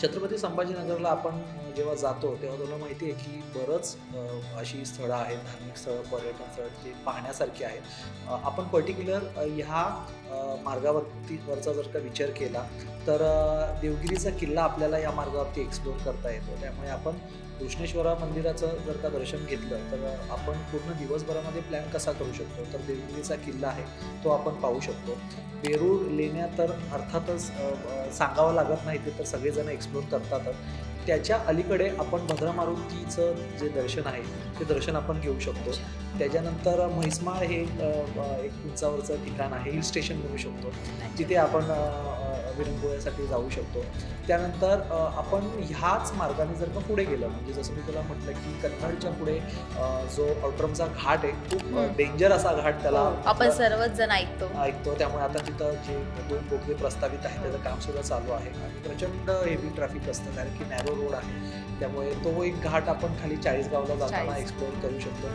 छत्रपती संभाजीनगरला आपण जेव्हा जातो तेव्हा तुला माहिती आहे की बरंच अशी स्थळं आहेत, धार्मिक स्थळं, पर्यटन स्थळं जे पाहण्यासारखी आहेत. आपण पर्टिक्युलर ह्या वरचा जर का विचार केला तर देवगिरीचा किल्ला आपल्याला या मार्गावरती एक्सप्लोर करता येतो. त्यामुळे आपण कृष्णेश्वरा मंदिराचं जर का दर्शन घेतलं तर आपण पूर्ण दिवसभरामध्ये प्लॅन कसा करू शकतो, तर देवगिरीचा किल्ला आहे तो आपण पाहू शकतो. वेरूळ लेण्या तर अर्थातच सांगावं लागत नाही, ते तर सगळेजण एक्सप्लोर करतातच. त्याच्या अलीकडे आपण भद्रा मारुतीचं जे दर्शन आहे ते दर्शन आपण घेऊ शकतो. त्याच्यानंतर म्हैसमाळ हे एक उंचावरचं ठिकाण आहे, हिल स्टेशन म्हणू शकतो. तिथे आपण विरंगुळ्यासाठी जाऊ शकतो. त्यानंतर आपण ह्याच मार्गाने जर का पुढे गेलं, म्हणजे जसं मी तुला म्हटलं की कन्नडच्या पुढे जो औट्रमचा घाट आहे खूप डेंजर असा घाट त्याला हो, आपण सर्वच जण ऐकतो. ऐकतो. त्यामुळे आता तिथं जे 2 बोगदे प्रस्तावित आहे त्याचं काम सुद्धा चालू आहे आणि प्रचंड हेवी ट्रॅफिक असतं कारण की नॅरो रोड आहे. त्यामुळे तो एक घाट आपण खाली 40 गावला जाताना 40. एक्सप्लोअर करू शकतो.